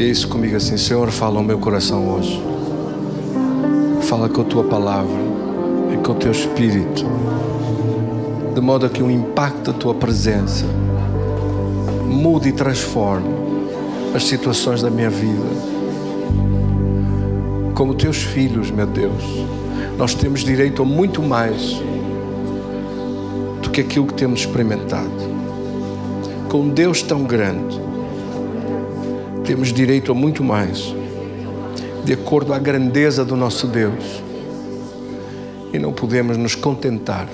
E é isso comigo assim: Senhor, fala ao meu coração hoje. Fala com a Tua palavra e com o Teu Espírito, de modo a que o impacto da Tua presença mude e transforme as situações da minha vida. Como Teus filhos, meu Deus, nós temos direito a muito mais do que aquilo que temos experimentado. Com um Deus tão grande, temos direito a muito mais, de acordo à grandeza do nosso Deus. E não podemos nos contentar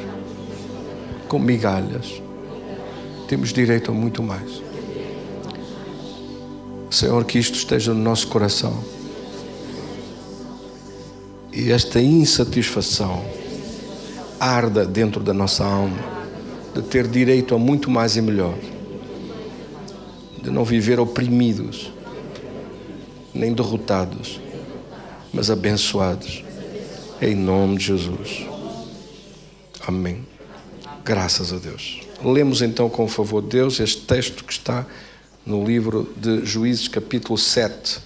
com migalhas. Temos direito a muito mais. Senhor, que isto esteja no nosso coração. E esta insatisfação arda dentro da nossa alma, de ter direito a muito mais e melhor, de não viver oprimidos, nem derrotados, mas abençoados, em nome de Jesus. Amém. Graças a Deus. Lemos então, com o favor de Deus, este texto que está no livro de Juízes, capítulo 7.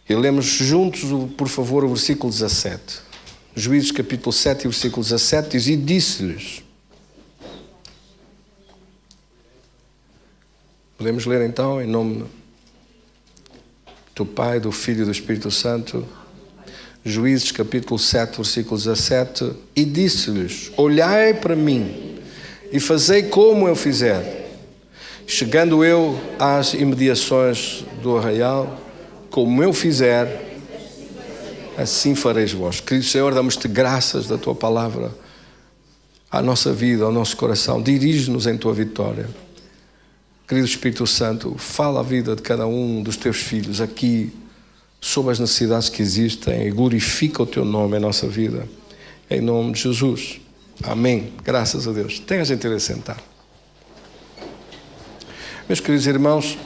E lemos juntos, por favor, o versículo 17. Juízes, capítulo 7, e versículo 17 diz: E disse-lhes... Podemos ler então, em nome do Pai, do Filho e do Espírito Santo. Juízes, capítulo 7, versículo 17. E disse-lhes: Olhai para mim e fazei como eu fizer. Chegando eu às imediações do arraial, como eu fizer, assim fareis vós. Querido Senhor, damos-te graças da Tua palavra à nossa vida, ao nosso coração. Dirige-nos em Tua vitória. Querido Espírito Santo, fala a vida de cada um dos Teus filhos aqui, sobre as necessidades que existem, e glorifica o Teu nome em nossa vida. Em nome de Jesus. Amém. Graças a Deus. Tenha a gentileza de sentar. Meus queridos irmãos,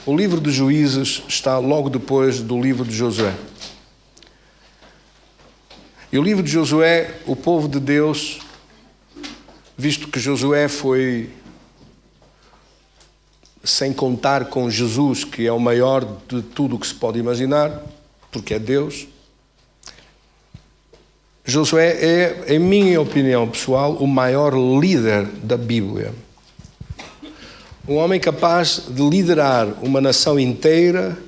o livro de Juízes está logo depois do livro de Josué. E o livro de Josué, o povo de Deus, visto que Josué foi, sem contar com Jesus, que é o maior de tudo o que se pode imaginar, porque é Deus, Josué é, em minha opinião pessoal, o maior líder da Bíblia. Um homem capaz de liderar uma nação inteira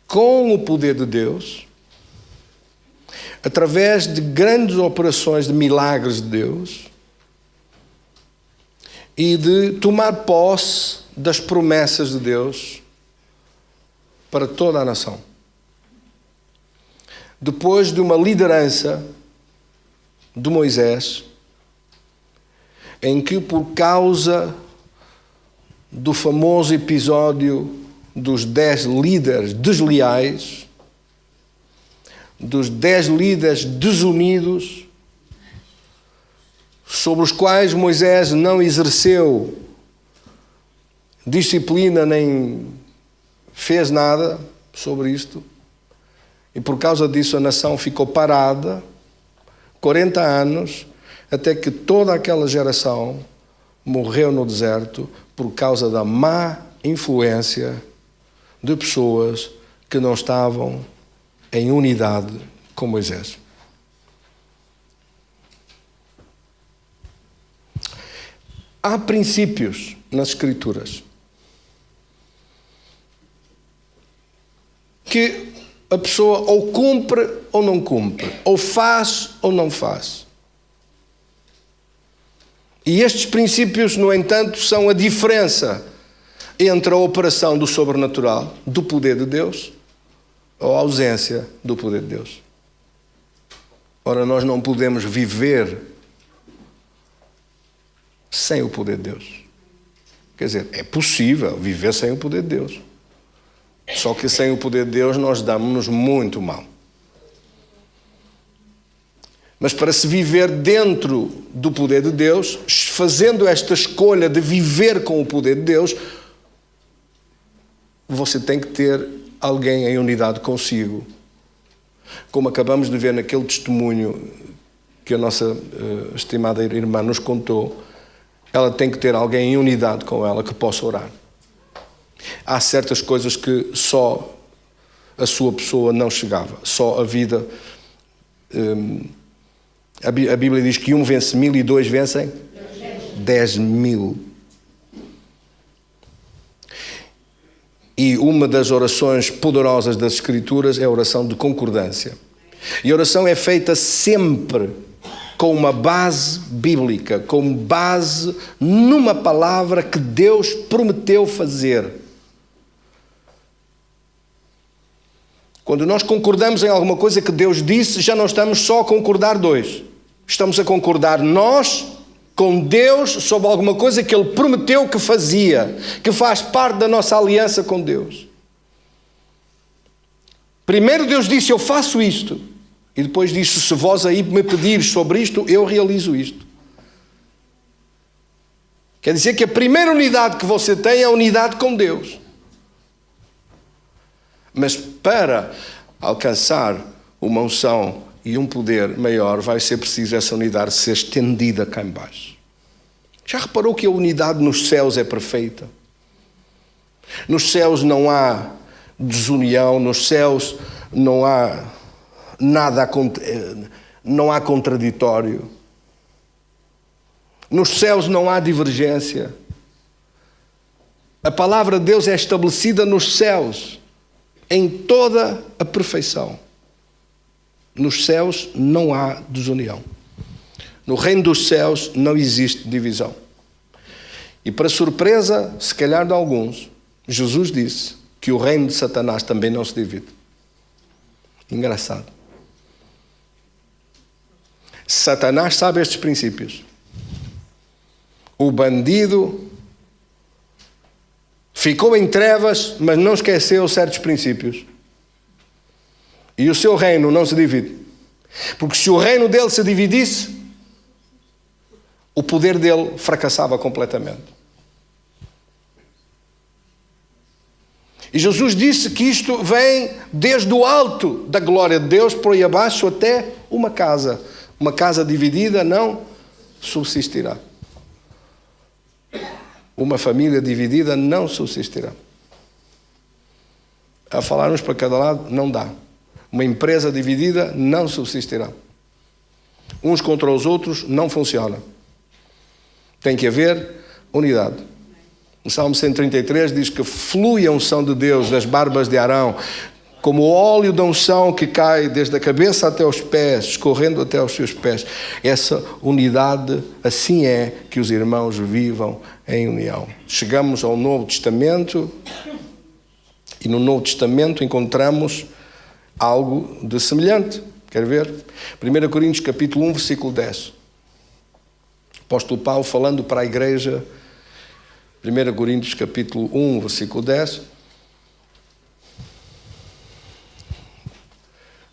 com o poder de Deus, através de grandes operações de milagres de Deus, e de tomar posse das promessas de Deus para toda a nação. Depois de uma liderança de Moisés, em que, por causa do famoso episódio dos 10 líderes desleais, dos 10 líderes desunidos, sobre os quais Moisés não exerceu disciplina nem fez nada sobre isto, e por causa disso a nação ficou parada 40 anos, até que toda aquela geração morreu no deserto por causa da má influência de pessoas que não estavam em unidade com Moisés. Há princípios nas Escrituras que a pessoa ou cumpre ou não cumpre, ou faz ou não faz. E estes princípios, no entanto, são a diferença entre a operação do sobrenatural, do poder de Deus, ou a ausência do poder de Deus. Ora, nós não podemos viver sem o poder de Deus. Quer dizer, é possível viver sem o poder de Deus. Só que sem o poder de Deus nós damos-nos muito mal. Mas para se viver dentro do poder de Deus, fazendo esta escolha de viver com o poder de Deus, você tem que ter alguém em unidade consigo. Como acabamos de ver naquele testemunho que a nossa estimada irmã nos contou, ela tem que ter alguém em unidade com ela que possa orar. Há certas coisas que só a sua pessoa não chegava. Só a vida... A Bíblia diz que um vence 1000 e 2 vencem 10.000. E uma das orações poderosas das Escrituras é a oração de concordância. E a oração é feita sempre com uma base bíblica, com base numa palavra que Deus prometeu fazer. Quando nós concordamos em alguma coisa que Deus disse, já não estamos só a concordar dois. Estamos a concordar nós com Deus sobre alguma coisa que Ele prometeu que fazia, que faz parte da nossa aliança com Deus. Primeiro Deus disse, eu faço isto. E depois disse, se vós aí me pedires sobre isto, eu realizo isto. Quer dizer que a primeira unidade que você tem é a unidade com Deus. Mas para alcançar uma unção e um poder maior, vai ser preciso essa unidade ser estendida cá em baixo. Já reparou que a unidade nos céus é perfeita? Nos céus não há desunião, nos céus não há nada, não há contraditório. Nos céus não há divergência. A palavra de Deus é estabelecida nos céus, em toda a perfeição. Nos céus não há desunião. No reino dos céus não existe divisão. E para surpresa, se calhar de alguns, Jesus disse que o reino de Satanás também não se divide. Engraçado. Satanás sabe estes princípios. O bandido ficou em trevas, mas não esqueceu certos princípios. E o seu reino não se divide. Porque se o reino dele se dividisse, o poder dele fracassava completamente. E Jesus disse que isto vem desde o alto da glória de Deus por aí abaixo até uma casa. Uma casa dividida não subsistirá. Uma família dividida não subsistirá. A falarmos para cada lado, não dá. Uma empresa dividida não subsistirá. Uns contra os outros não funciona. Tem que haver unidade. O Salmo 133 diz que flui a unção de Deus das barbas de Arão, como o óleo da unção que cai desde a cabeça até os pés, escorrendo até os seus pés. Essa unidade, assim é que os irmãos vivam em união. Chegamos ao Novo Testamento e no Novo Testamento encontramos algo de semelhante. Quer ver? 1 Coríntios capítulo 1, versículo 10. Apóstolo Paulo falando para a igreja, 1 Coríntios capítulo 1, versículo 10.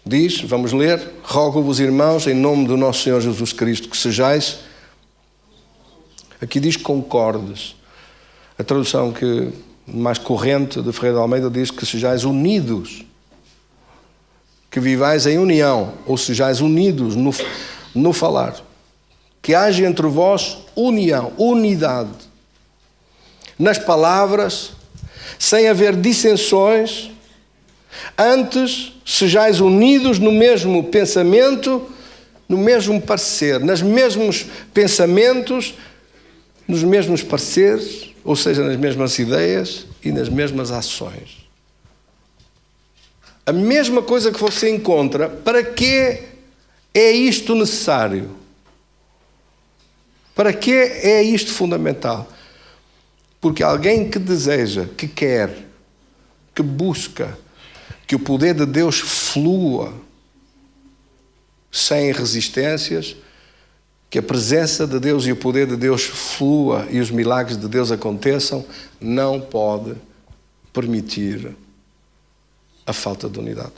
Diz, vamos ler, rogo-vos, irmãos, em nome do nosso Senhor Jesus Cristo, que sejais, aqui diz concordes. A tradução que mais corrente de Ferreira de Almeida diz que sejais unidos, que vivais em união, ou sejais unidos no falar. Que haja entre vós união, unidade. Nas palavras, sem haver dissensões, antes sejais unidos no mesmo pensamento, no mesmo parecer, nos mesmos pensamentos, nos mesmos pareceres, ou seja, nas mesmas ideias e nas mesmas ações. A mesma coisa que você encontra, para que é isto necessário? Para que é isto fundamental? Porque alguém que deseja, que quer, que busca que o poder de Deus flua sem resistências, que a presença de Deus e o poder de Deus flua e os milagres de Deus aconteçam, não pode permitir a falta de unidade.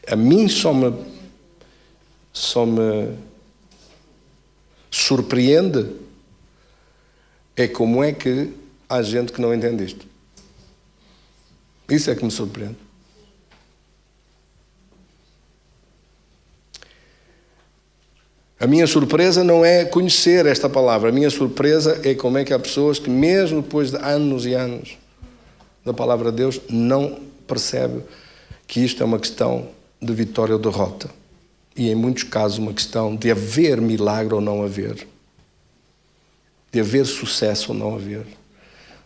A mim só me surpreende é como é que há gente que não entende isto. Isso é que me surpreende. A minha surpresa não é conhecer esta palavra. A minha surpresa é como é que há pessoas que, mesmo depois de anos e anos da palavra de Deus, não percebem que isto é uma questão de vitória ou derrota. E, em muitos casos, uma questão de haver milagre ou não haver. De haver sucesso ou não haver.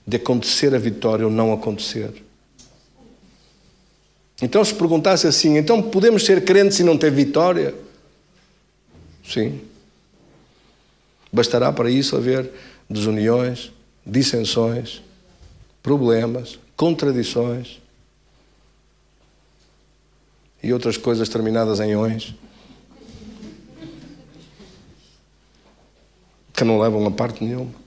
De acontecer a vitória ou não acontecer. Então, se perguntasse assim, então podemos ser crentes e não ter vitória? Sim. Bastará para isso haver desuniões, dissensões, problemas, contradições e outras coisas terminadas em ões que não levam a parte nenhuma.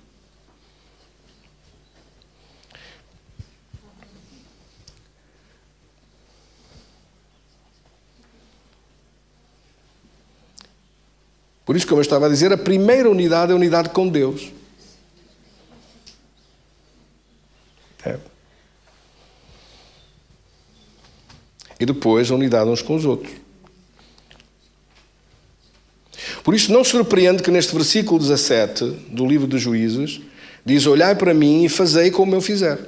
Por isso, como eu estava a dizer, a primeira unidade é a unidade com Deus. E depois a unidade uns com os outros. Por isso não surpreende que neste versículo 17 do livro de Juízes diz: olhai para mim e fazei como eu fizer.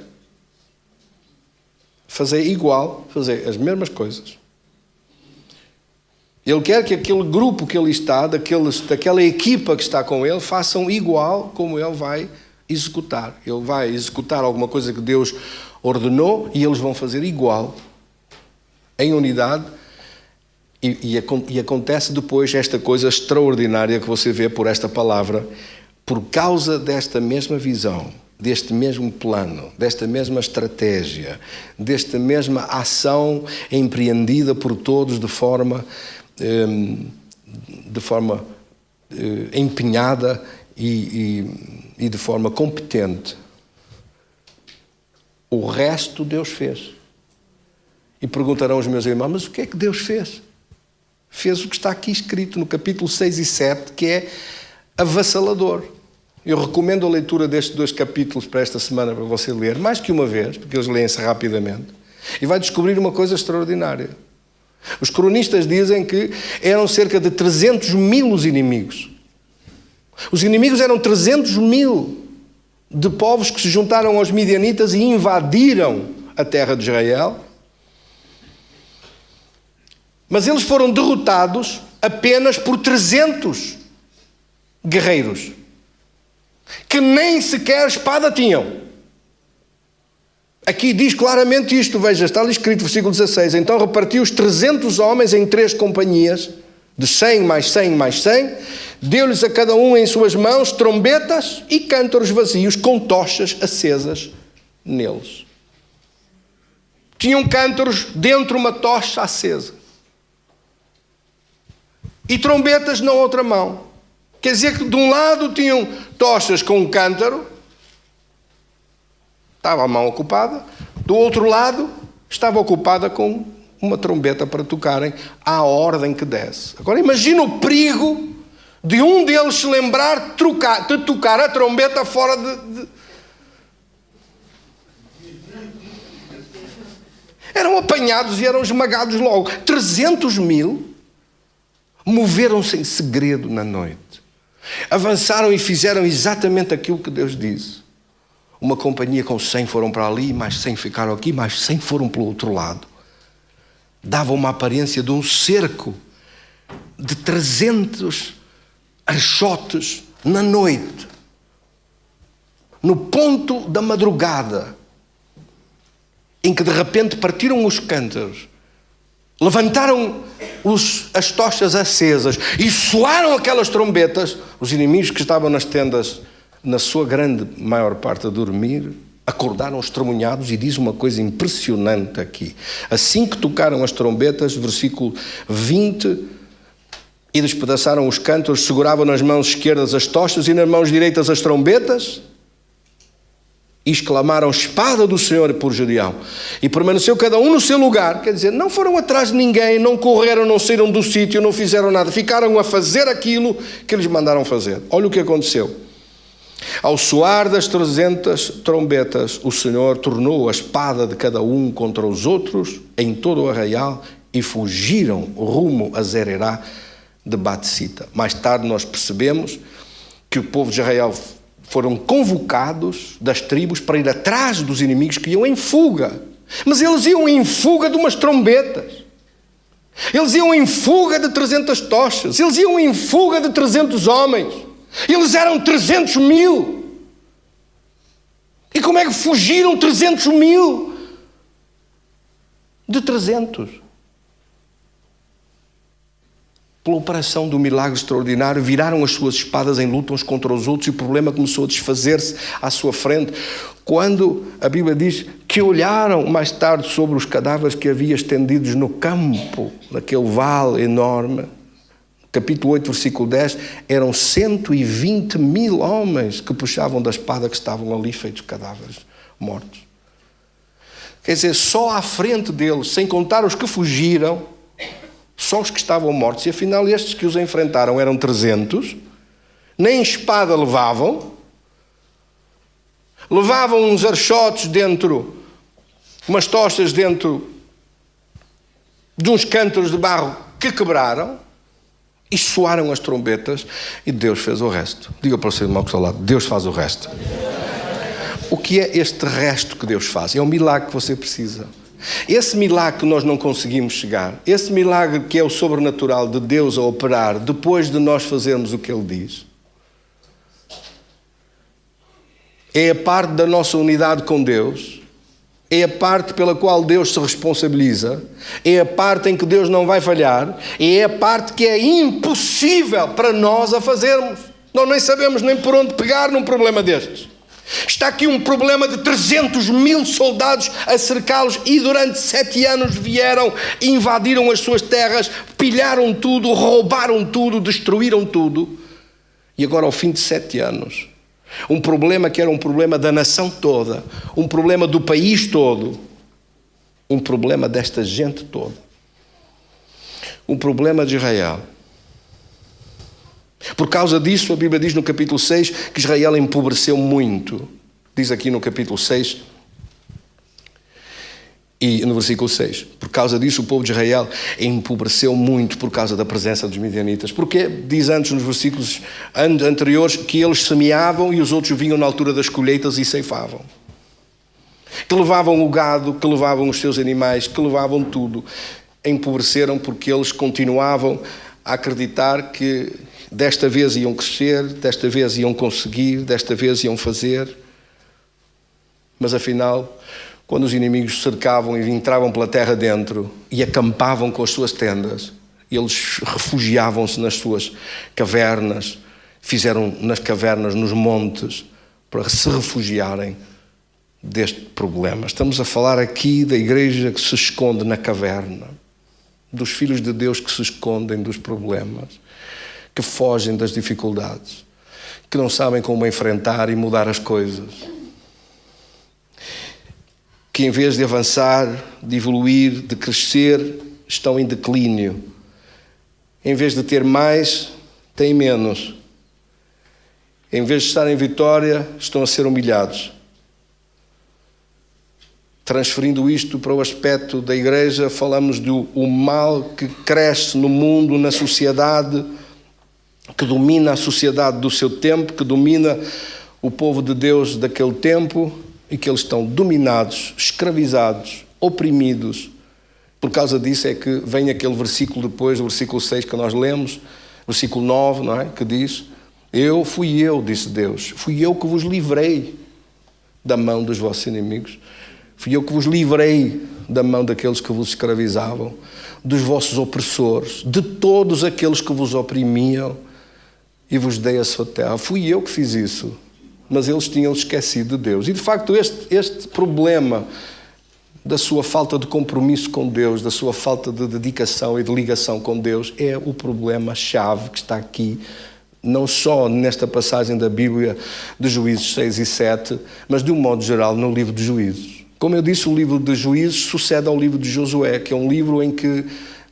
Fazei igual, fazei as mesmas coisas. Ele quer que aquele grupo que ele está, daquela equipa que está com ele, façam igual como ele vai executar. Ele vai executar alguma coisa que Deus ordenou e eles vão fazer igual, em unidade. E acontece depois esta coisa extraordinária que você vê por esta palavra, por causa desta mesma visão, deste mesmo plano, desta mesma estratégia, desta mesma ação empreendida por todos de forma empenhada e de forma competente. O resto Deus fez. E perguntarão os meus irmãos: mas o que é que Deus fez? Fez o que está aqui escrito no capítulo 6 e 7, que é avassalador. Eu recomendo a leitura destes 2 capítulos para esta semana, para você ler, mais que uma vez, porque eles leem-se rapidamente, e vai descobrir uma coisa extraordinária. Os cronistas dizem que eram cerca de 300 mil os inimigos. Os inimigos eram 300 mil de povos que se juntaram aos midianitas e invadiram a terra de Israel. Mas eles foram derrotados apenas por 300 guerreiros, que nem sequer espada tinham. Aqui diz claramente isto, veja, está ali escrito, versículo 16. Então repartiu os 300 homens em 3 companhias, de 100 mais 100 mais 100, deu-lhes a cada um em suas mãos trombetas e cântaros vazios com tochas acesas neles. Tinham cântaros dentro uma tocha acesa. E trombetas na outra mão. Quer dizer que de um lado tinham tochas com um cântaro, estava a mão ocupada, do outro lado estava ocupada com uma trombeta para tocarem à ordem que desse. Agora imagina o perigo de um deles se lembrar de tocar a trombeta fora de... Eram apanhados e eram esmagados logo. 300 mil moveram-se em segredo na noite. Avançaram e fizeram exatamente aquilo que Deus disse. Uma companhia com 100 foram para ali, mais 100 ficaram aqui, mais 100 foram para o outro lado. Dava uma aparência de um cerco de 300 archotes na noite. No ponto da madrugada, em que de repente partiram os cântaros, levantaram as tochas acesas e soaram aquelas trombetas. Os inimigos que estavam nas tendas, na sua grande maior parte a dormir, acordaram estremunhados. E diz uma coisa impressionante aqui: assim que tocaram as trombetas, versículo 20, e despedaçaram os cântaros, seguravam nas mãos esquerdas as tochas e nas mãos direitas as trombetas, e exclamaram: espada do Senhor por Gedeão. E permaneceu cada um no seu lugar. Quer dizer, não foram atrás de ninguém, não correram, não saíram do sítio, não fizeram nada. Ficaram a fazer aquilo que eles mandaram fazer. Olha o que aconteceu. Ao soar das 300 trombetas, o Senhor tornou a espada de cada um contra os outros em todo o arraial, e fugiram rumo a Zererá de Batsita. Mais tarde nós percebemos que o povo de Israel foram convocados das tribos para ir atrás dos inimigos que iam em fuga. Mas eles iam em fuga de umas trombetas. Eles iam em fuga de 300 tochas. Eles iam em fuga de 300 homens. Eles eram 300 mil. E como é que fugiram 300 mil de 300? Pela operação do milagre extraordinário, viraram as suas espadas em luta uns contra os outros e o problema começou a desfazer-se à sua frente. Quando a Bíblia diz que olharam mais tarde sobre os cadáveres que havia estendidos no campo, naquele vale enorme, capítulo 8, versículo 10, eram 120 mil homens que puxavam da espada que estavam ali feitos cadáveres mortos. Quer dizer, só à frente deles, sem contar os que fugiram, só os que estavam mortos, e afinal estes que os enfrentaram eram 300, nem espada levavam uns archotes dentro, umas tochas dentro de uns cântaros de barro que quebraram, e soaram as trombetas, e Deus fez o resto. Diga para o seu irmão que está ao lado, Deus faz o resto. O que é este resto que Deus faz? É um milagre que você precisa. Esse milagre que nós não conseguimos chegar, esse milagre que é o sobrenatural de Deus a operar depois de nós fazermos o que Ele diz, é a parte da nossa unidade com Deus, é a parte pela qual Deus se responsabiliza, é a parte em que Deus não vai falhar, é a parte que é impossível para nós a fazermos. Nós nem sabemos nem por onde pegar num problema destes. Está aqui um problema de 300 mil soldados a cercá-los e durante 7 anos vieram, invadiram as suas terras, pilharam tudo, roubaram tudo, destruíram tudo. E agora ao fim de 7 anos, um problema que era um problema da nação toda, um problema do país todo, um problema desta gente toda, um problema de Israel. Por causa disso, a Bíblia diz no capítulo 6 que Israel empobreceu muito. Diz aqui no capítulo 6 e no versículo 6. Por causa disso, o povo de Israel empobreceu muito por causa da presença dos midianitas. Porque diz antes nos versículos anteriores que eles semeavam e os outros vinham na altura das colheitas e ceifavam. Que levavam o gado, que levavam os seus animais, que levavam tudo. Empobreceram porque eles continuavam a acreditar que desta vez iam crescer, desta vez iam conseguir, desta vez iam fazer. Mas afinal, quando os inimigos cercavam e entravam pela terra dentro e acampavam com as suas tendas, eles refugiavam-se nas suas cavernas, fizeram nas cavernas, nos montes, para se refugiarem deste problema. Estamos a falar aqui da igreja que se esconde na caverna, dos filhos de Deus que se escondem dos problemas, que fogem das dificuldades, que não sabem como enfrentar e mudar as coisas, que em vez de avançar, de evoluir, de crescer, estão em declínio. Em vez de ter mais, têm menos. Em vez de estar em vitória, estão a ser humilhados. Transferindo isto para o aspecto da igreja, falamos do mal que cresce no mundo, na sociedade, que domina a sociedade do seu tempo, que domina o povo de Deus daquele tempo, e que eles estão dominados, escravizados, oprimidos. Por causa disso é que vem aquele versículo depois, do versículo 6 que nós lemos, versículo 9, não é? Que diz: fui eu, disse Deus, fui eu que vos livrei da mão dos vossos inimigos. Fui eu que vos livrei da mão daqueles que vos escravizavam, dos vossos opressores, de todos aqueles que vos oprimiam, e vos dei a sua terra. Fui eu que fiz isso, mas eles tinham esquecido de Deus. E de facto este problema da sua falta de compromisso com Deus, da sua falta de dedicação e de ligação com Deus, é o problema-chave que está aqui, não só nesta passagem da Bíblia de Juízes 6 e 7, mas de um modo geral no livro de Juízes. Como eu disse, o livro de Juízes sucede ao livro de Josué, que é um livro em que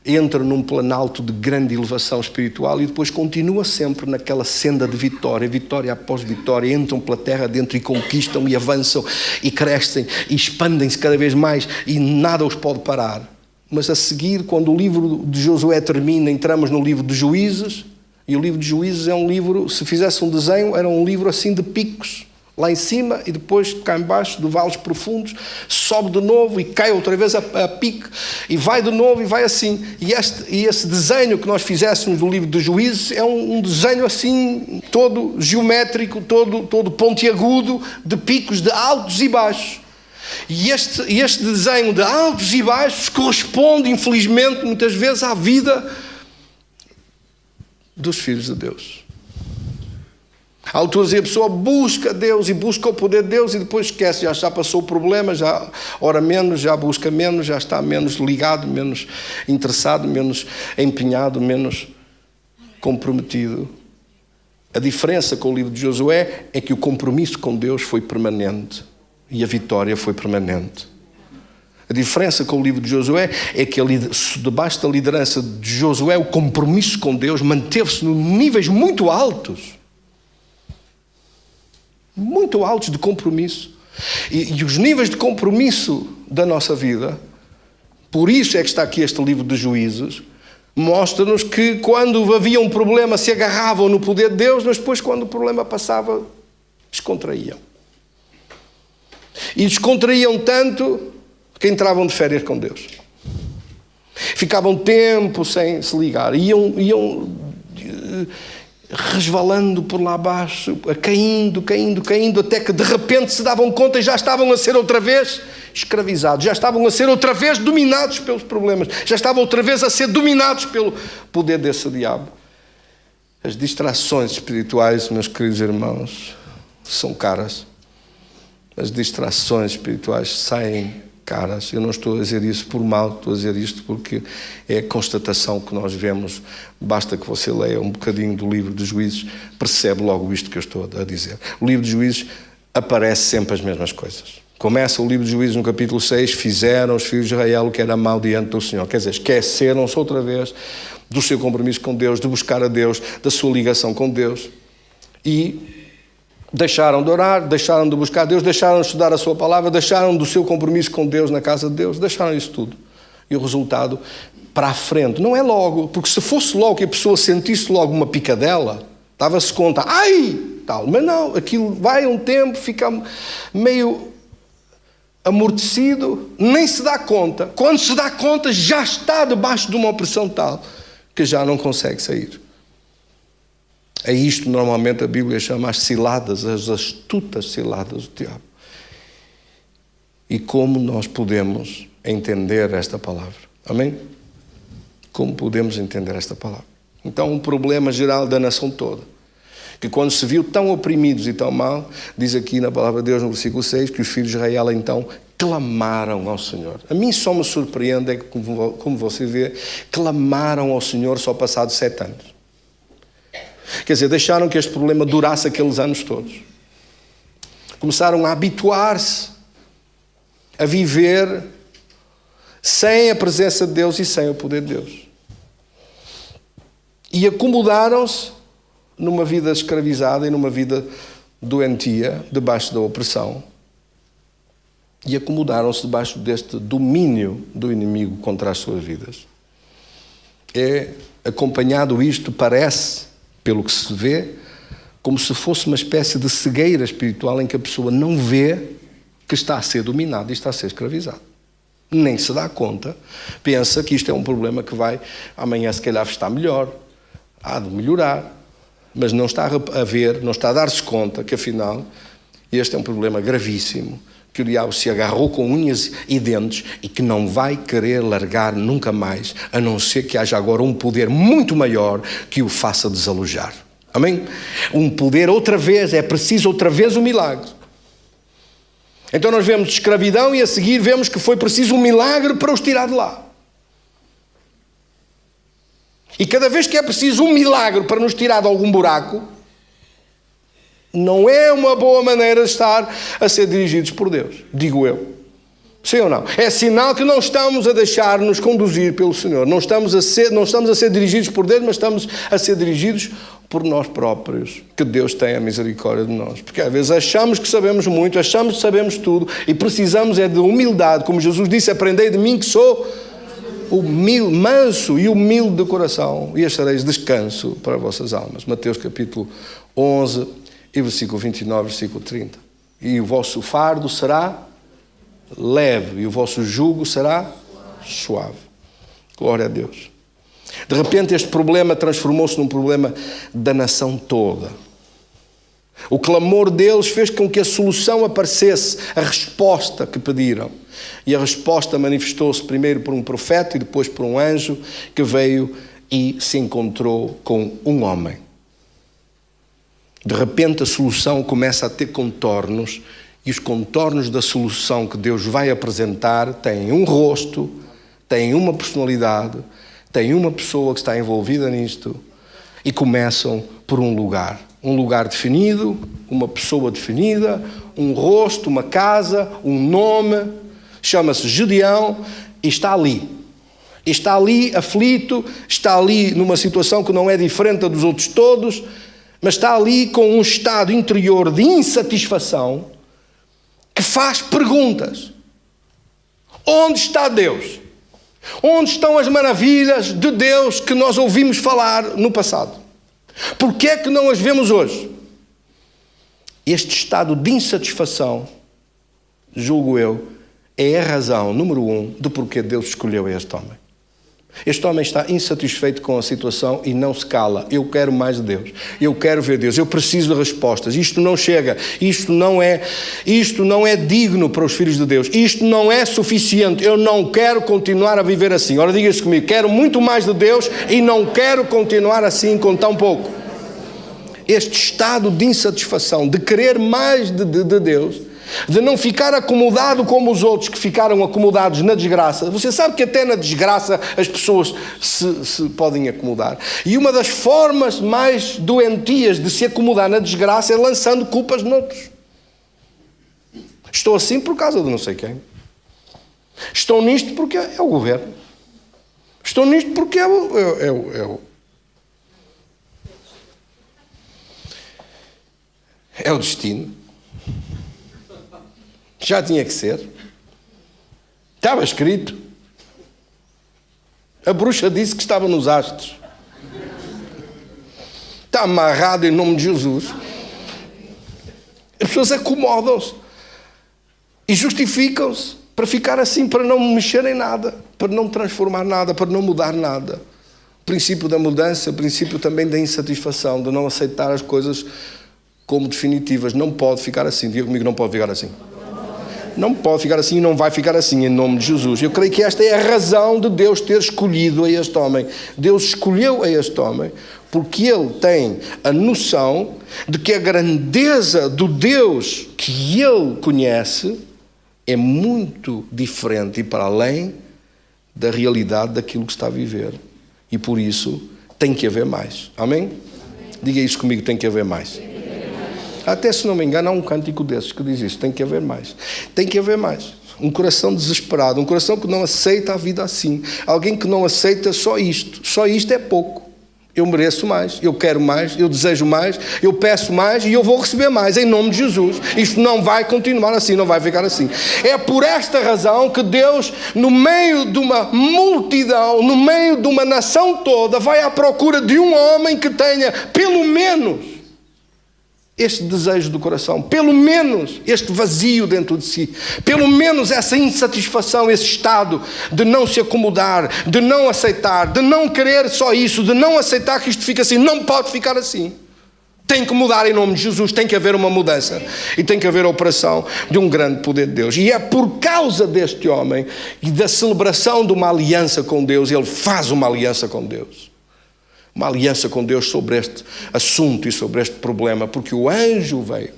entra num planalto de grande elevação espiritual e depois continua sempre naquela senda de vitória, vitória após vitória, entram pela terra dentro e conquistam e avançam e crescem e expandem-se cada vez mais e nada os pode parar. mas a seguir, quando o livro de Josué termina, entramos no livro de Juízes, e o livro de Juízes é um livro, se fizesse um desenho, era um livro assim de picos, lá em cima, e depois cá em baixo, de vales profundos, sobe de novo e cai outra vez a pique, e vai de novo e vai assim. E esse desenho que nós fizéssemos do livro de Juízes é um desenho assim, todo geométrico, todo pontiagudo, de picos, de altos e baixos. E este desenho de altos e baixos corresponde, infelizmente, muitas vezes à vida dos filhos de Deus. Há alturas em que a pessoa busca Deus e busca o poder de Deus e depois esquece, já passou o problema, já ora menos, já busca menos, já está menos ligado, menos interessado, menos empenhado, menos comprometido. A diferença com o livro de Josué é que o compromisso com Deus foi permanente e a vitória foi permanente. A diferença com o livro de Josué é que debaixo da liderança de Josué o compromisso com Deus manteve-se em níveis muito altos de compromisso. E os níveis de compromisso da nossa vida, por isso é que está aqui este livro de Juízes, mostra-nos que quando havia um problema se agarravam no poder de Deus, mas depois quando o problema passava, descontraíam. E descontraíam tanto que entravam de férias com Deus. Ficavam tempo sem se ligar. Iam resvalando por lá abaixo, caindo, até que de repente se davam conta e já estavam a ser outra vez escravizados, já estavam a ser outra vez dominados pelos problemas, já estavam outra vez a ser dominados pelo poder desse diabo. As distrações espirituais, meus queridos irmãos, são caras. As distrações espirituais saem caras. Eu não estou a dizer isso por mal, estou a dizer isto porque é a constatação que nós vemos. Basta que você leia um bocadinho do livro de Juízes, percebe logo isto que eu estou a dizer. O livro de Juízes aparece sempre as mesmas coisas. Começa o livro de Juízes no capítulo 6, fizeram os filhos de Israel o que era mau diante do Senhor. Quer dizer, esqueceram-se outra vez do seu compromisso com Deus, de buscar a Deus, da sua ligação com Deus. E deixaram de orar, deixaram de buscar Deus, deixaram de estudar a sua palavra, deixaram do seu compromisso com Deus na casa de Deus, deixaram isso tudo. E o resultado, para a frente, não é logo, porque se fosse logo que a pessoa sentisse logo uma picadela, dava-se conta, tal, mas não, aquilo vai um tempo, fica meio amortecido, nem se dá conta. Quando se dá conta, já está debaixo de uma opressão tal que já não consegue sair. É isto normalmente a Bíblia chama as ciladas, as astutas ciladas do diabo. E como nós podemos entender esta palavra? Amém? Como podemos entender esta palavra? Então, um problema geral da nação toda, que quando se viu tão oprimidos e tão mal, diz aqui na palavra de Deus no versículo 6, que os filhos de Israel então clamaram ao Senhor. A mim só me surpreende é que, como você vê, clamaram ao Senhor só passados 7 anos. Quer dizer, deixaram que este problema durasse aqueles anos todos. Começaram a habituar-se a viver sem a presença de Deus e sem o poder de Deus. E acomodaram-se numa vida escravizada e numa vida doentia, debaixo da opressão. E acomodaram-se debaixo deste domínio do inimigo contra as suas vidas. Acompanhado isto, parece, pelo que se vê, como se fosse uma espécie de cegueira espiritual em que a pessoa não vê que está a ser dominada e está a ser escravizada. Nem se dá conta, pensa que isto é um problema que vai, amanhã se calhar está melhor, há de melhorar, mas não está a ver, não está a dar-se conta que afinal este é um problema gravíssimo, que o diabo se agarrou com unhas e dentes e que não vai querer largar nunca mais, a não ser que haja agora um poder muito maior que o faça desalojar. Amém? Um poder outra vez, é preciso outra vez um milagre. Então nós vemos escravidão e a seguir vemos que foi preciso um milagre para os tirar de lá. E cada vez que é preciso um milagre para nos tirar de algum buraco, não é uma boa maneira de estar a ser dirigidos por Deus, digo eu. Sim ou não? É sinal que não estamos a deixar-nos conduzir pelo Senhor. Não estamos a ser dirigidos por Deus, mas estamos a ser dirigidos por nós próprios. Que Deus tenha misericórdia de nós. Porque às vezes achamos que sabemos muito, achamos que sabemos tudo e precisamos é de humildade. Como Jesus disse, aprendei de mim que sou manso e humilde de coração, e achareis descanso para vossas almas. Mateus capítulo 11 e versículo 29, versículo 30. E o vosso fardo será leve e o vosso jugo será suave. Glória a Deus. De repente este problema transformou-se num problema da nação toda. O clamor deles fez com que a solução aparecesse, a resposta que pediram. E a resposta manifestou-se primeiro por um profeta e depois por um anjo que veio e se encontrou com um homem. De repente a solução começa a ter contornos, e os contornos da solução que Deus vai apresentar têm um rosto, têm uma personalidade, têm uma pessoa que está envolvida nisto, e começam por um lugar definido, uma pessoa definida, um rosto, uma casa, um nome, chama-se Gedeão, e está ali. Está ali aflito, está ali numa situação que não é diferente da dos outros todos, mas está ali com um estado interior de insatisfação que faz perguntas. Onde está Deus? Onde estão as maravilhas de Deus que nós ouvimos falar no passado? Por que é que não as vemos hoje? Este estado de insatisfação, julgo eu, é a razão número 1 do porquê Deus escolheu este homem. Este homem está insatisfeito com a situação e não se cala. Eu quero mais de Deus. Eu quero ver Deus. Eu preciso de respostas. Isto não chega. Isto não é digno para os filhos de Deus. Isto não é suficiente. Eu não quero continuar a viver assim. Ora, diga-se comigo. Quero muito mais de Deus e não quero continuar assim com tão pouco. Este estado de insatisfação, de querer mais de Deus, de não ficar acomodado como os outros que ficaram acomodados na desgraça. Você sabe que até na desgraça as pessoas se podem acomodar. E uma das formas mais doentias de se acomodar na desgraça é lançando culpas noutros. Estou assim por causa de não sei quem. Estou nisto porque é o governo. Estou nisto porque é o destino. Já tinha que ser. Estava escrito. A bruxa disse que estava nos astros. Está amarrado em nome de Jesus. As pessoas acomodam-se e justificam-se para ficar assim, para não mexer em nada, para não transformar nada, para não mudar nada. O princípio da mudança, o princípio também da insatisfação, de não aceitar as coisas como definitivas. Não pode ficar assim. Diga comigo, não pode ficar assim. Não pode ficar assim e não vai ficar assim em nome de Jesus. Eu creio que esta é a razão de Deus ter escolhido a este homem. Deus escolheu a este homem porque ele tem a noção de que a grandeza do Deus que ele conhece é muito diferente e para além da realidade daquilo que está a viver. E por isso tem que haver mais. Amém? Diga isso comigo, tem que haver mais. Até se não me engano, há um cântico desses que diz isso. Tem que haver mais. Tem que haver mais. Um coração desesperado. Um coração que não aceita a vida assim. Alguém que não aceita só isto. Só isto é pouco. Eu mereço mais. Eu quero mais. Eu desejo mais. Eu peço mais. E eu vou receber mais. Em nome de Jesus. Isto não vai continuar assim. Não vai ficar assim. É por esta razão que Deus, no meio de uma multidão, no meio de uma nação toda, vai à procura de um homem que tenha, pelo menos, este desejo do coração, pelo menos este vazio dentro de si, pelo menos essa insatisfação, esse estado de não se acomodar, de não aceitar, de não querer só isso, de não aceitar que isto fica assim. Não pode ficar assim. Tem que mudar em nome de Jesus, tem que haver uma mudança e tem que haver a operação de um grande poder de Deus. E é por causa deste homem e da celebração de uma aliança com Deus, ele faz uma aliança com Deus. Uma aliança com Deus sobre este assunto e sobre este problema, porque o anjo veio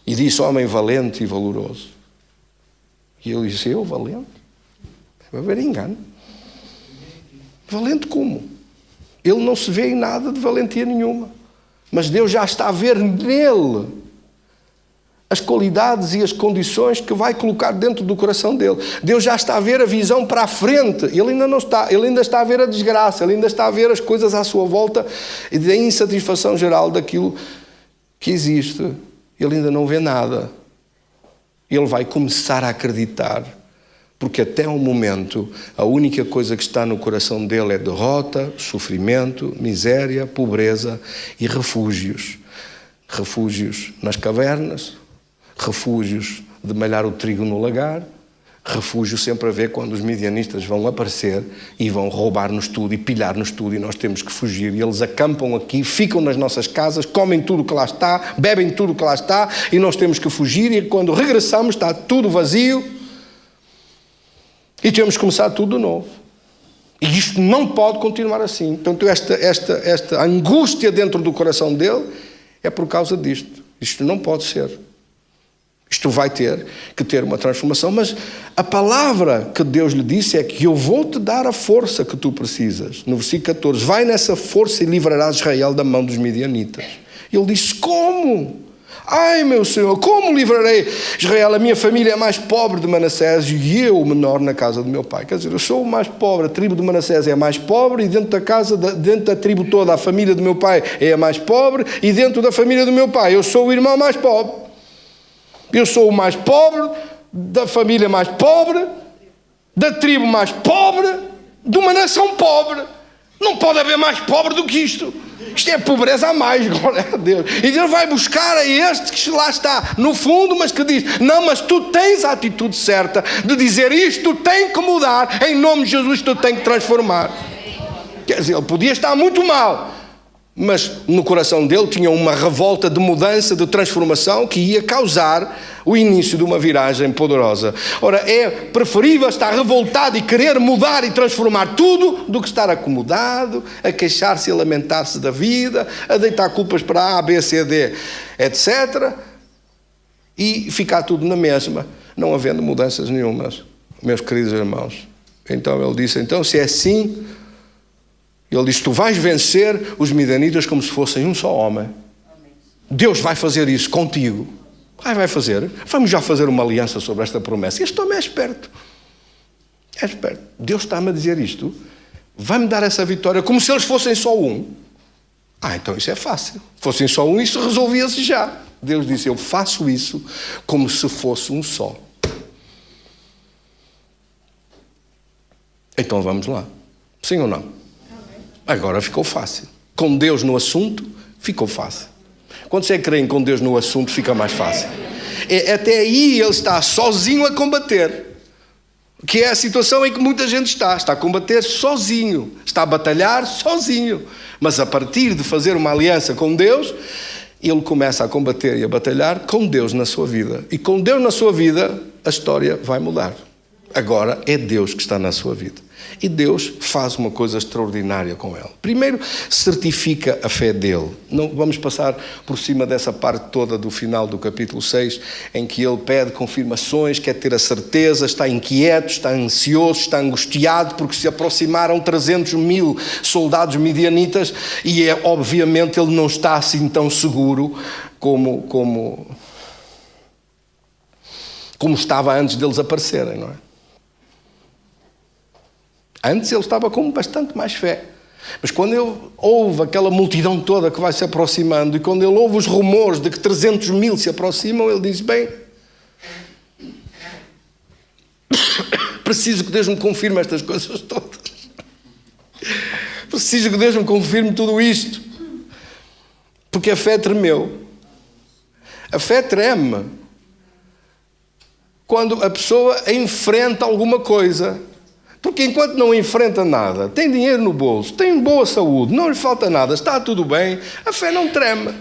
e disse: homem valente e valoroso. E ele disse: eu valente? Vai haver engano. Valente como? Ele não se vê em nada de valentia nenhuma, mas Deus já está a ver nele as qualidades e as condições que vai colocar dentro do coração dele. Deus já está a ver a visão para a frente. Ele ainda não está. Ele ainda está a ver a desgraça. Ele ainda está a ver as coisas à sua volta e da insatisfação geral daquilo que existe. Ele ainda não vê nada. Ele vai começar a acreditar Porque até o momento, a única coisa que está no coração dele é derrota, sofrimento, miséria, pobreza e refúgios. Refúgios nas cavernas, refúgios de malhar o trigo no lagar, refúgio sempre a ver quando os midianistas vão aparecer e vão roubar-nos tudo e pilhar-nos tudo e nós temos que fugir. E eles acampam aqui, ficam nas nossas casas, comem tudo o que lá está, bebem tudo o que lá está e nós temos que fugir e quando regressamos está tudo vazio e temos que começar tudo de novo. E isto não pode continuar assim. Portanto, esta angústia dentro do coração dele é por causa disto. Isto não pode ser. Isto vai ter que ter uma transformação, mas a palavra que Deus lhe disse é que eu vou te dar a força que tu precisas. No versículo 14, vai nessa força e livrarás Israel da mão dos midianitas. E ele disse, como? Ai, meu Senhor, como livrarei Israel? A minha família é mais pobre de Manassés e eu o menor na casa do meu pai. Quer dizer, eu sou o mais pobre, a tribo de Manassés é a mais pobre e dentro da tribo toda a família do meu pai é a mais pobre e dentro da família do meu pai eu sou o irmão mais pobre. Eu sou o mais pobre, da família mais pobre, da tribo mais pobre, de uma nação pobre. Não pode haver mais pobre do que isto. Isto é pobreza a mais, glória a Deus. E Deus vai buscar a este que lá está, no fundo, mas que diz, não, mas tu tens a atitude certa de dizer isto, tu tens que mudar, em nome de Jesus tu tens que transformar. Quer dizer, ele podia estar muito mal, mas no coração dele tinha uma revolta de mudança, de transformação que ia causar o início de uma viragem poderosa. Ora, é preferível estar revoltado e querer mudar e transformar tudo do que estar acomodado, a queixar-se e a lamentar-se da vida, a deitar culpas para A, B, C, D, etc. E ficar tudo na mesma, não havendo mudanças nenhumas, meus queridos irmãos. Então ele disse, então se é assim... Ele disse, tu vais vencer os midianitas como se fossem um só homem. Deus vai fazer isso contigo. Vai fazer. Vamos já fazer uma aliança sobre esta promessa. Este homem é esperto. É esperto. Deus está-me a dizer isto. Vai-me dar essa vitória como se eles fossem só um. Então isso é fácil. Fossem só um, isso resolvia-se já. Deus disse, eu faço isso como se fosse um só. Então vamos lá. Sim ou não? Agora ficou fácil. Com Deus no assunto, ficou fácil. Quando você crê com Deus no assunto, fica mais fácil. Até aí ele está sozinho a combater. Que é a situação em que muita gente está. Está a combater sozinho. Está a batalhar sozinho. Mas a partir de fazer uma aliança com Deus, ele começa a combater e a batalhar com Deus na sua vida. E com Deus na sua vida, a história vai mudar. Agora é Deus que está na sua vida. E Deus faz uma coisa extraordinária com ele. Primeiro, certifica a fé dele. Não vamos passar por cima dessa parte toda do final do capítulo 6, em que ele pede confirmações, quer ter a certeza, está inquieto, está ansioso, está angustiado, porque se aproximaram 300.000 soldados midianitas e obviamente ele não está assim tão seguro como estava antes deles aparecerem, não é? Antes ele estava com bastante mais fé. Mas quando ele ouve aquela multidão toda que vai se aproximando e quando ele ouve os rumores de que 300.000 se aproximam, ele diz, bem, preciso que Deus me confirme estas coisas todas. Preciso que Deus me confirme tudo isto. Porque a fé tremeu. A fé treme quando a pessoa enfrenta alguma coisa. Porque enquanto não enfrenta nada, tem dinheiro no bolso, tem boa saúde, não lhe falta nada, está tudo bem, a fé não treme.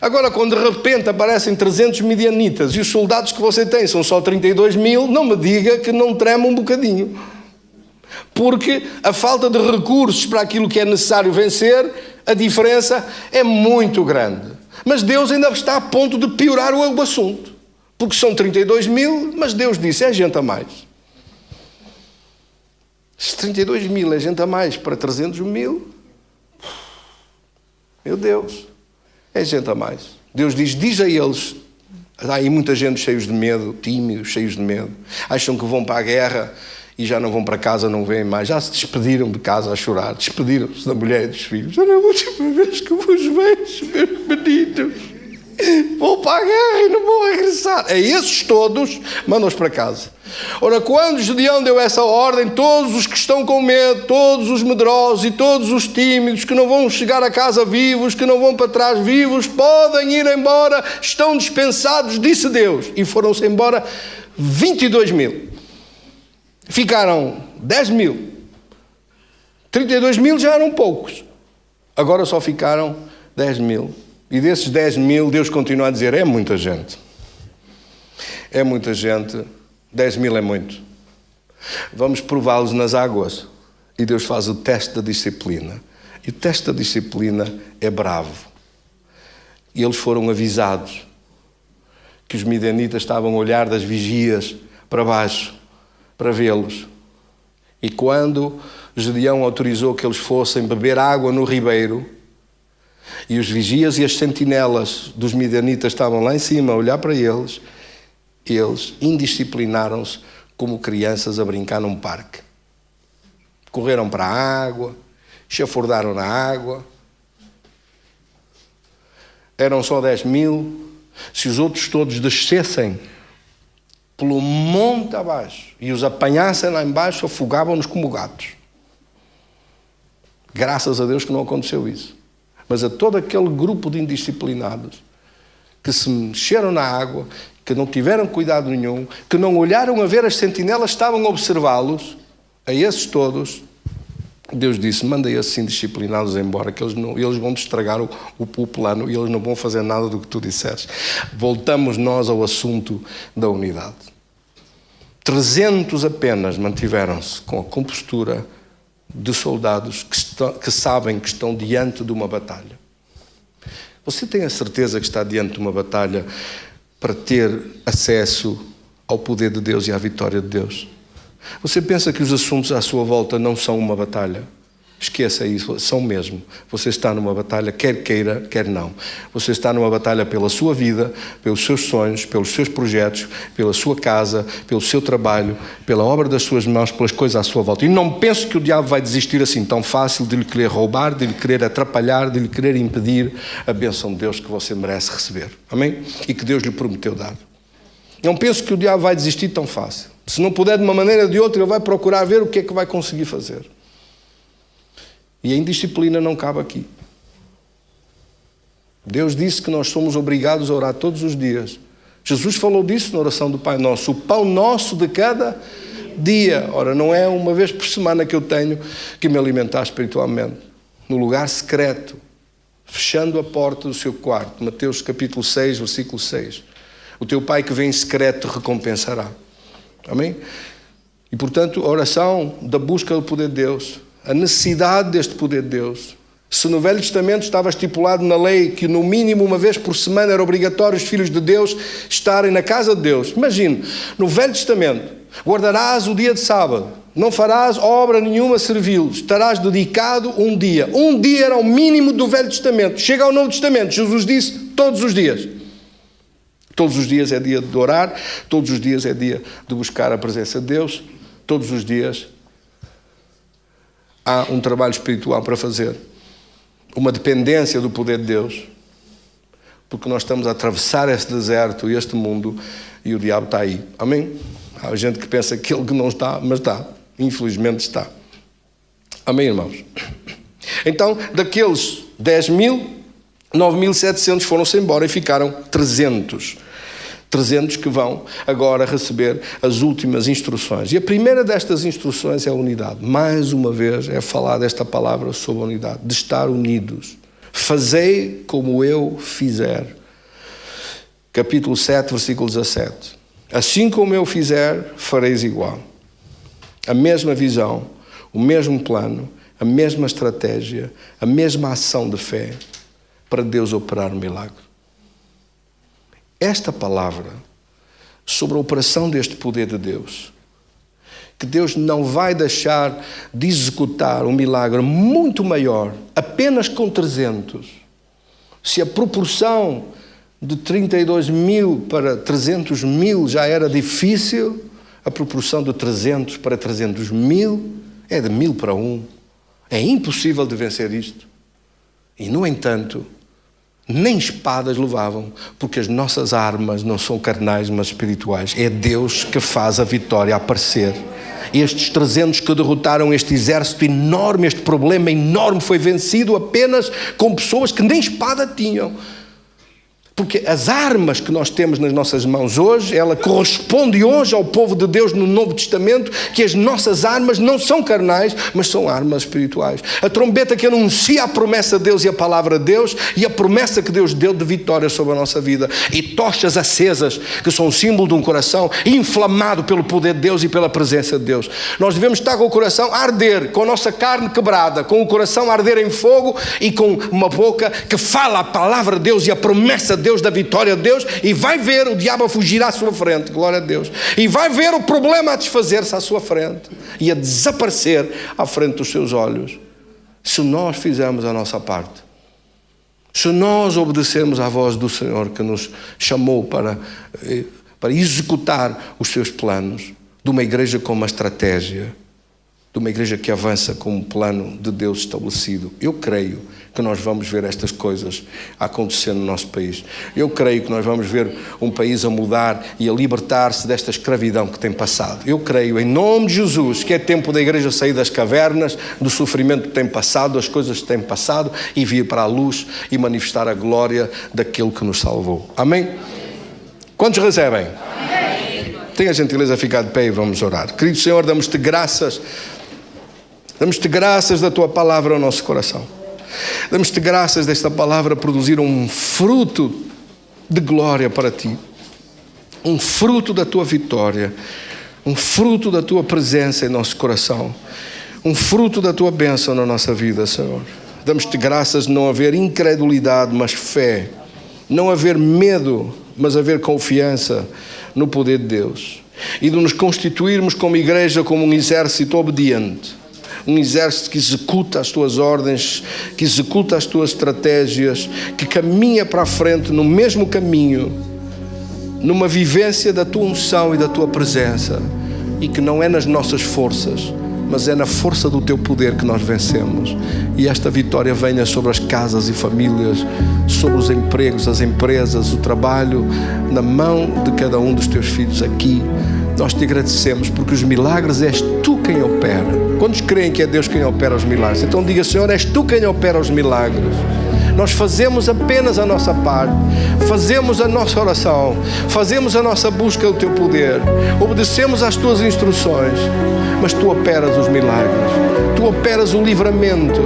Agora, quando de repente aparecem 300 midianitas e os soldados que você tem são só 32.000, não me diga que não treme um bocadinho. Porque a falta de recursos para aquilo que é necessário vencer, a diferença é muito grande. Mas Deus ainda está a ponto de piorar o assunto. Porque são 32.000, mas Deus disse, é gente a mais. Se 32.000 é gente a mais para 300.000, meu Deus, é gente a mais. Deus diz a eles, há aí muita gente cheios de medo, tímidos, cheios de medo, acham que vão para a guerra e já não vão para casa, não vêm mais, já se despediram de casa a chorar, despediram-se da mulher e dos filhos. Olha, a última vez que vos vejo, meus meninos. Vou para a guerra e não vou regressar. A esses todos, mandam-os para casa. Ora, quando Gedeão deu essa ordem, todos os que estão com medo, todos os medrosos e todos os tímidos, que não vão chegar a casa vivos, que não vão para trás vivos, podem ir embora, estão dispensados, disse Deus. E foram-se embora 22 mil. Ficaram 10 mil. 32 mil já eram poucos. Agora só ficaram 10 mil. E desses 10 mil, Deus continua a dizer, é muita gente. É muita gente. 10 mil é muito. Vamos prová-los nas águas. E Deus faz o teste da disciplina. E o teste da disciplina é bravo. E eles foram avisados que os midianitas estavam a olhar das vigias para baixo, para vê-los. E quando Gedeão autorizou que eles fossem beber água no ribeiro, e os vigias e as sentinelas dos midianitas estavam lá em cima a olhar para eles, eles indisciplinaram-se como crianças a brincar num parque. Correram para a água, chafurdaram na água. Eram só 10 mil. Se os outros todos descessem pelo monte abaixo e os apanhassem lá embaixo, afogavam-nos como gatos. Graças a Deus que não aconteceu isso. Mas a todo aquele grupo de indisciplinados que se mexeram na água, que não tiveram cuidado nenhum, que não olharam a ver as sentinelas, estavam a observá-los, a esses todos, Deus disse, manda esses indisciplinados embora, que eles vão estragar o plano e eles não vão fazer nada do que tu disseste. Voltamos nós ao assunto da unidade. 300 apenas mantiveram-se com a compostura de soldados que sabem que estão diante de uma batalha. Você tem a certeza que está diante de uma batalha para ter acesso ao poder de Deus e à vitória de Deus? Você pensa que os assuntos à sua volta não são uma batalha? Esqueça isso, são mesmo. Você está numa batalha, quer queira, quer não. Você está numa batalha pela sua vida, pelos seus sonhos, pelos seus projetos, pela sua casa, pelo seu trabalho, pela obra das suas mãos, pelas coisas à sua volta. E não pense que o diabo vai desistir assim tão fácil de lhe querer roubar, de lhe querer atrapalhar, de lhe querer impedir a bênção de Deus que você merece receber. Amém? E que Deus lhe prometeu dar. Não pense que o diabo vai desistir tão fácil. Se não puder de uma maneira ou de outra, ele vai procurar ver o que é que vai conseguir fazer. E a indisciplina não cabe aqui. Deus disse que nós somos obrigados a orar todos os dias. Jesus falou disso na oração do Pai Nosso. O pão nosso de cada dia. Ora, não é uma vez por semana que eu tenho que me alimentar espiritualmente. No lugar secreto, fechando a porta do seu quarto. Mateus capítulo 6, versículo 6. O teu Pai que vem em secreto te recompensará. Amém? E, portanto, a oração da busca do poder de Deus, a necessidade deste poder de Deus. Se no Velho Testamento estava estipulado na lei que no mínimo uma vez por semana era obrigatório os filhos de Deus estarem na casa de Deus. Imagine, no Velho Testamento, guardarás o dia de sábado, não farás obra nenhuma servil, estarás dedicado um dia. Um dia era o mínimo do Velho Testamento. Chega ao Novo Testamento, Jesus disse todos os dias. Todos os dias é dia de orar, todos os dias é dia de buscar a presença de Deus, todos os dias há um trabalho espiritual para fazer, uma dependência do poder de Deus, porque nós estamos a atravessar este deserto e este mundo e o diabo está aí. Amém? Há gente que pensa que ele não está, mas está. Infelizmente está. Amém, irmãos? Então, daqueles 10 mil, 9.700 foram-se embora e ficaram 300. 300 que vão agora receber as últimas instruções. E a primeira destas instruções é a unidade. Mais uma vez é falar desta palavra sobre a unidade, de estar unidos. Fazei como eu fizer. Capítulo 7, versículo 17. Assim como eu fizer, fareis igual. A mesma visão, o mesmo plano, a mesma estratégia, a mesma ação de fé para Deus operar um milagre. Esta palavra sobre a operação deste poder de Deus, que Deus não vai deixar de executar um milagre muito maior, apenas com 300. Se a proporção de 32 mil para 300 mil já era difícil, a proporção de 300 para 300 mil é de 1000 para 1. É impossível de vencer isto. E, no entanto, nem espadas levavam, porque as nossas armas não são carnais, mas espirituais. É Deus que faz a vitória aparecer. Estes 300 que derrotaram este exército enorme, este problema enorme, foi vencido apenas com pessoas que nem espada tinham. Porque as armas que nós temos nas nossas mãos hoje, ela corresponde hoje ao povo de Deus no Novo Testamento, que as nossas armas não são carnais, mas são armas espirituais. A trombeta que anuncia a promessa de Deus e a palavra de Deus, e a promessa que Deus deu de vitória sobre a nossa vida. E tochas acesas, que são um símbolo de um coração inflamado pelo poder de Deus e pela presença de Deus. Nós devemos estar com o coração a arder, com a nossa carne quebrada, com o coração a arder em fogo e com uma boca que fala a palavra de Deus e a promessa de Deus, da vitória de Deus, e vai ver o diabo a fugir à sua frente, glória a Deus, e vai ver o problema a desfazer-se à sua frente e a desaparecer à frente dos seus olhos, se nós fizermos a nossa parte, se nós obedecermos à voz do Senhor que nos chamou para executar os seus planos, de uma igreja com uma estratégia, de uma igreja que avança com um plano de Deus estabelecido. Eu creio que nós vamos ver estas coisas acontecer no nosso país. Eu creio que nós vamos ver um país a mudar e a libertar-se desta escravidão que tem passado. Eu creio, em nome de Jesus, que é tempo da igreja sair das cavernas, do sofrimento que tem passado, das coisas que tem passado, e vir para a luz e manifestar a glória daquele que nos salvou. Amém? Quantos recebem? Amém. Tenha a gentileza de ficar de pé e vamos orar. Querido Senhor, damos-te graças da Tua palavra ao nosso coração. Damos-te graças desta palavra produzir um fruto de glória para Ti. Um fruto da Tua vitória. Um fruto da Tua presença em nosso coração. Um fruto da Tua bênção na nossa vida, Senhor. Damos-te graças de não haver incredulidade, mas fé. Não haver medo, mas haver confiança no poder de Deus. E de nos constituirmos como igreja, como um exército obediente. Um exército que executa as Tuas ordens, que executa as Tuas estratégias, que caminha para a frente no mesmo caminho, numa vivência da Tua unção e da Tua presença, e que não é nas nossas forças, mas é na força do Teu poder que nós vencemos. E esta vitória venha sobre as casas e famílias, sobre os empregos, as empresas, o trabalho, na mão de cada um dos Teus filhos aqui. Nós Te agradecemos porque os milagres és Tu quem opera. Quantos creem que é Deus quem opera os milagres? Então diga, Senhor, és Tu quem opera os milagres. Nós fazemos apenas a nossa parte, fazemos a nossa oração, fazemos a nossa busca do Teu poder, obedecemos às Tuas instruções, mas Tu operas os milagres, Tu operas o livramento,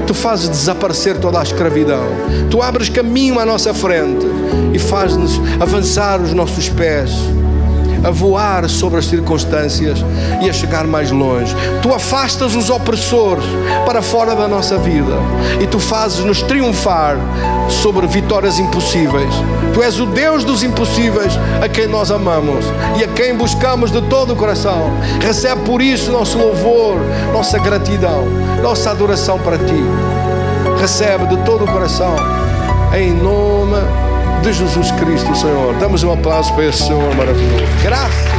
Tu fazes desaparecer toda a escravidão, Tu abres caminho à nossa frente e fazes-nos avançar os nossos pés, a voar sobre as circunstâncias e a chegar mais longe. Tu afastas os opressores para fora da nossa vida e Tu fazes-nos triunfar sobre vitórias impossíveis. Tu és o Deus dos impossíveis, a quem nós amamos e a quem buscamos de todo o coração. Recebe por isso nosso louvor, nossa gratidão, nossa adoração para Ti. Recebe de todo o coração, em nome de Jesus Cristo, Senhor. Damos um aplauso para esse Senhor maravilhoso. Graças.